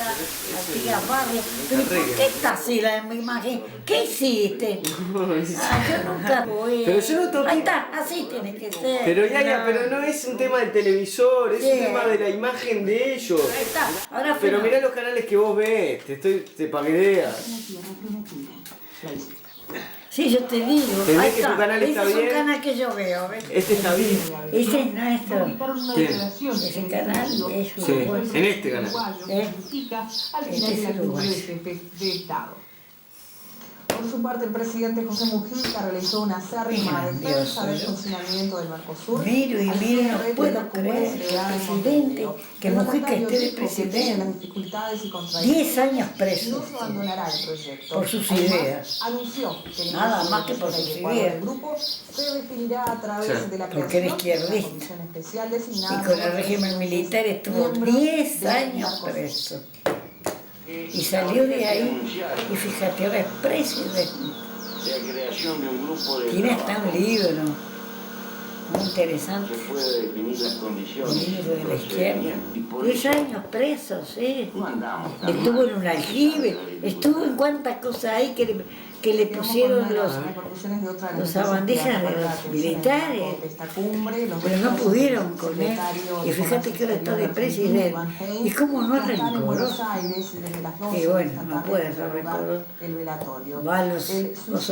la tía Barrio. Pero ¿por qué está así la imagen? ¿Qué hiciste? Yo nunca voy. Pero yo no toqué. Ahí está, así tiene que ser. Pero pero no es un tema del televisor, es un tema de la imagen de ellos. Ahí está. Ahora pero mirá los canales que vos ves, para que veas. Sí, yo te digo. ¿Tenés que tu canal está bien? Ese es un canal que yo veo, ¿ves? Este está bien. Ese es nuestro. ¿Quién? Ese canal es Sí, uruguayo. en este canal. Este es uruguayo. Por su parte, el presidente José Mujica realizó una acérrima defensa del funcionamiento del Mercosur. Miro y miro, no puedo creer, presidente, que Mujica esté de presidente. 10 años preso por sus ideas. Nada más que por sus ideas. Porque era izquierdista. Y con el régimen militar estuvo 10 años preso. Y salió de ahí, y fíjate, ahora es presidente. Tiene hasta un libro muy interesante. Un libro de la izquierda. 10 años preso, sí. Estuvo en un aljibe, estuvo en cuantas cosas hay que le pusieron los sabandijas de los militares, pero no pudieron con él. Y fíjate que ahora está de presidente. Y como no es rencoroso. Y bueno, no puede ser rencoroso. Va a los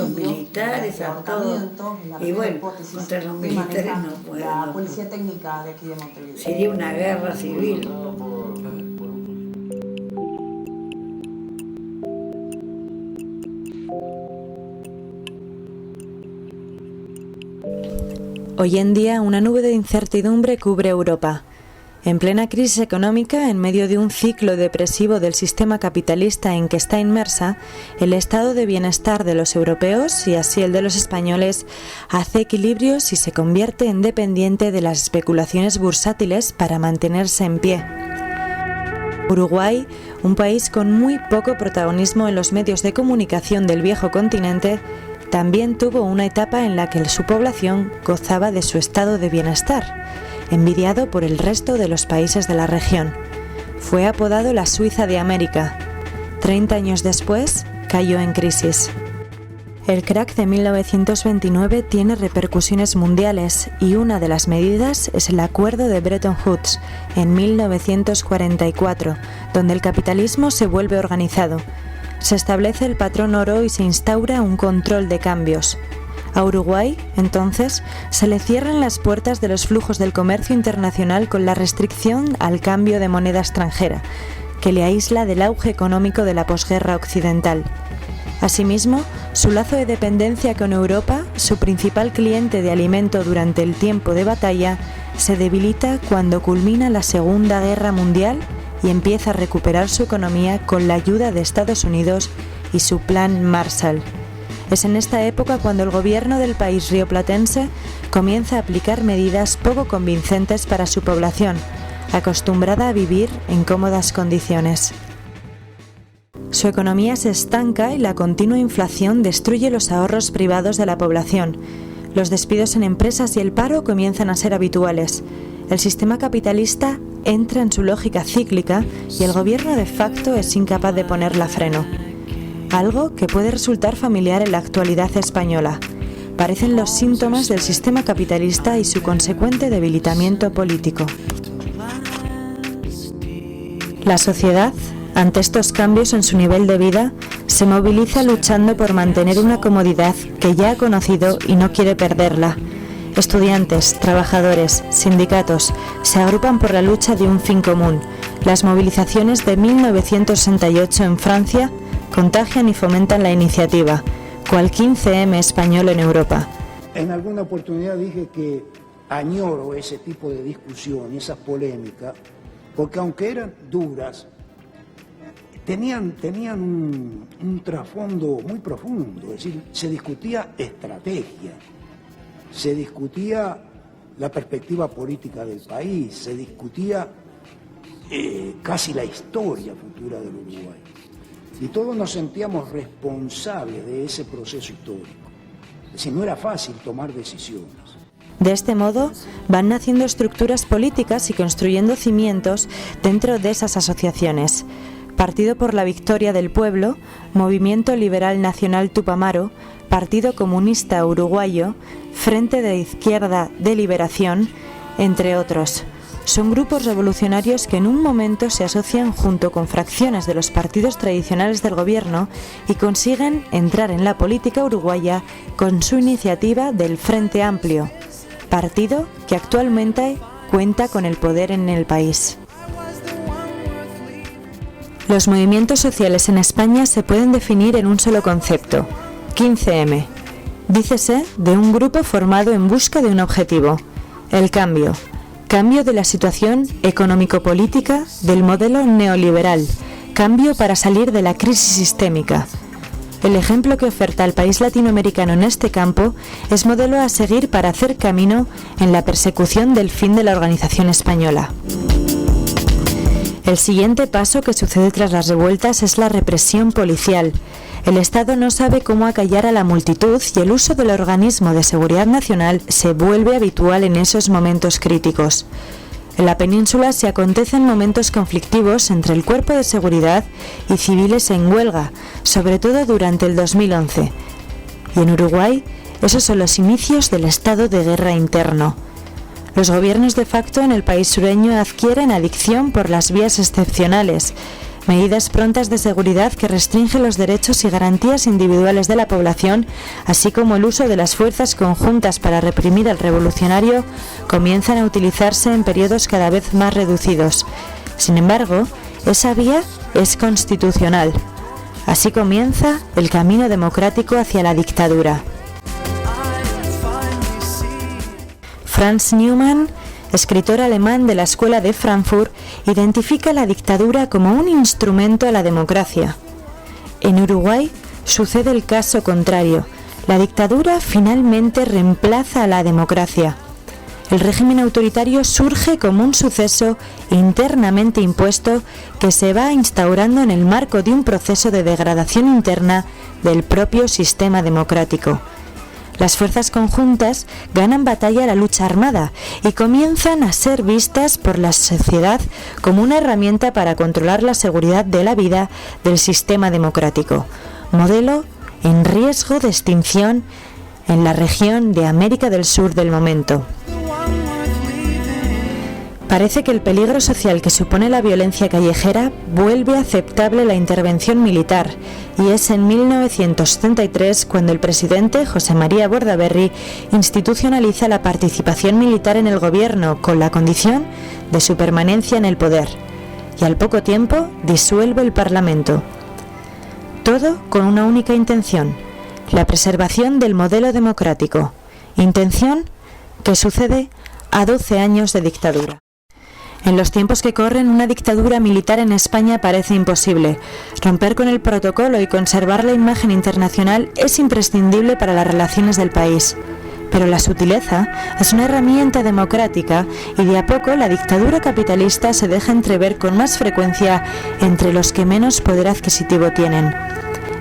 militares, a todos. Y bueno, contra los militares no puede. Sería una guerra civil. Hoy en día, una nube de incertidumbre cubre Europa. En plena crisis económica, en medio de un ciclo depresivo del sistema capitalista en que está inmersa, el estado de bienestar de los europeos, y así el de los españoles, hace equilibrios y se convierte en dependiente de las especulaciones bursátiles para mantenerse en pie. Uruguay, un país con muy poco protagonismo en los medios de comunicación del viejo continente, también tuvo una etapa en la que su población gozaba de su estado de bienestar, envidiado por el resto de los países de la región. Fue apodado la Suiza de América. 30 años después, cayó en crisis. El crack de 1929 tiene repercusiones mundiales y una de las medidas es el Acuerdo de Bretton Woods, en 1944, donde el capitalismo se vuelve organizado. Se establece el patrón oro y se instaura un control de cambios. A Uruguay, entonces, se le cierran las puertas de los flujos del comercio internacional con la restricción al cambio de moneda extranjera, que le aísla del auge económico de la posguerra occidental. Asimismo, su lazo de dependencia con Europa, su principal cliente de alimento durante el tiempo de batalla, se debilita cuando culmina la Segunda Guerra Mundial y empieza a recuperar su economía con la ayuda de Estados Unidos y su Plan Marshall. Es en esta época cuando el gobierno del país rioplatense comienza a aplicar medidas poco convincentes para su población, acostumbrada a vivir en cómodas condiciones. Su economía se estanca y la continua inflación destruye los ahorros privados de la población. Los despidos en empresas y el paro comienzan a ser habituales. El sistema capitalista entra en su lógica cíclica y el gobierno de facto es incapaz de ponerla freno. Algo que puede resultar familiar en la actualidad española. Parecen los síntomas del sistema capitalista y su consecuente debilitamiento político. La sociedad, ante estos cambios en su nivel de vida, se moviliza luchando por mantener una comodidad que ya ha conocido y no quiere perderla. Estudiantes, trabajadores, sindicatos se agrupan por la lucha de un fin común. Las movilizaciones de 1968 en Francia contagian y fomentan la iniciativa, cual 15M español en Europa. En alguna oportunidad dije que añoro ese tipo de discusión, esas polémicas, porque aunque eran duras, tenían un trasfondo muy profundo, es decir, se discutía estrategia, se discutía la perspectiva política del país, se discutía casi la historia futura del Uruguay. Y todos nos sentíamos responsables de ese proceso histórico. Es decir, no era fácil tomar decisiones. De este modo, van naciendo estructuras políticas y construyendo cimientos dentro de esas asociaciones. Partido por la Victoria del Pueblo, Movimiento Liberal Nacional Tupamaro, Partido Comunista Uruguayo, Frente de Izquierda de Liberación, entre otros. Son grupos revolucionarios que en un momento se asocian junto con fracciones de los partidos tradicionales del gobierno y consiguen entrar en la política uruguaya con su iniciativa del Frente Amplio, partido que actualmente cuenta con el poder en el país. Los movimientos sociales en España se pueden definir en un solo concepto, 15M. Dícese de un grupo formado en busca de un objetivo, el cambio de la situación económico-política del modelo neoliberal, cambio para salir de la crisis sistémica. El ejemplo que oferta el país latinoamericano en este campo es modelo a seguir para hacer camino en la persecución del fin de la organización española. El siguiente paso que sucede tras las revueltas es la represión policial. El Estado no sabe cómo acallar a la multitud y el uso del organismo de seguridad nacional se vuelve habitual en esos momentos críticos. En la península se acontecen momentos conflictivos entre el cuerpo de seguridad y civiles en huelga, sobre todo durante el 2011. Y en Uruguay, esos son los inicios del estado de guerra interno. Los gobiernos de facto en el país sureño adquieren adicción por las vías excepcionales, medidas prontas de seguridad que restringen los derechos y garantías individuales de la población, así como el uso de las fuerzas conjuntas para reprimir al revolucionario, comienzan a utilizarse en periodos cada vez más reducidos. Sin embargo, esa vía es constitucional. Así comienza el camino democrático hacia la dictadura. Franz Neumann, escritor alemán de la Escuela de Frankfurt, identifica la dictadura como un instrumento a la democracia. En Uruguay sucede el caso contrario. La dictadura finalmente reemplaza a la democracia. El régimen autoritario surge como un suceso internamente impuesto que se va instaurando en el marco de un proceso de degradación interna del propio sistema democrático. Las fuerzas conjuntas ganan batalla a la lucha armada y comienzan a ser vistas por la sociedad como una herramienta para controlar la seguridad de la vida del sistema democrático, modelo en riesgo de extinción en la región de América del Sur del momento. Parece que el peligro social que supone la violencia callejera vuelve aceptable la intervención militar, y es en 1973 cuando el presidente José María Bordaberry institucionaliza la participación militar en el gobierno con la condición de su permanencia en el poder, y al poco tiempo disuelve el Parlamento. Todo con una única intención, la preservación del modelo democrático, intención que sucede a 12 años de dictadura. En los tiempos que corren, una dictadura militar en España parece imposible. Romper con el protocolo y conservar la imagen internacional es imprescindible para las relaciones del país. Pero la sutileza es una herramienta democrática y de a poco la dictadura capitalista se deja entrever con más frecuencia entre los que menos poder adquisitivo tienen.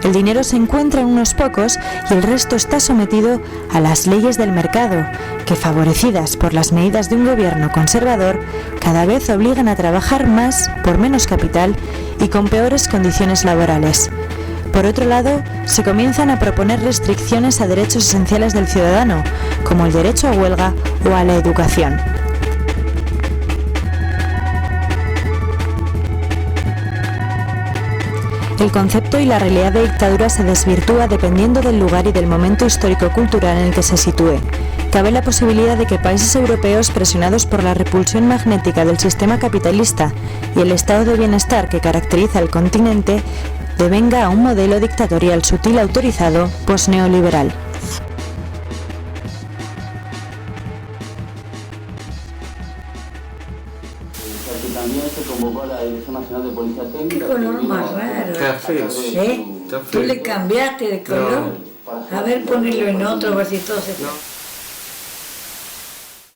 El dinero se encuentra en unos pocos y el resto está sometido a las leyes del mercado, que, favorecidas por las medidas de un gobierno conservador, cada vez obligan a trabajar más por menos capital y con peores condiciones laborales. Por otro lado, se comienzan a proponer restricciones a derechos esenciales del ciudadano, como el derecho a huelga o a la educación. El concepto y la realidad de dictadura se desvirtúa dependiendo del lugar y del momento histórico-cultural en el que se sitúe. Cabe la posibilidad de que países europeos presionados por la repulsión magnética del sistema capitalista y el estado de bienestar que caracteriza al continente devenga a un modelo dictatorial sutil autorizado post-neoliberal. También se convocó a la Dirección Nacional de Policía Técnica. Qué color más raro. Café. ¿Eh? Tú le cambiaste de color. A ver, ponelo en otro, a ver si todo se...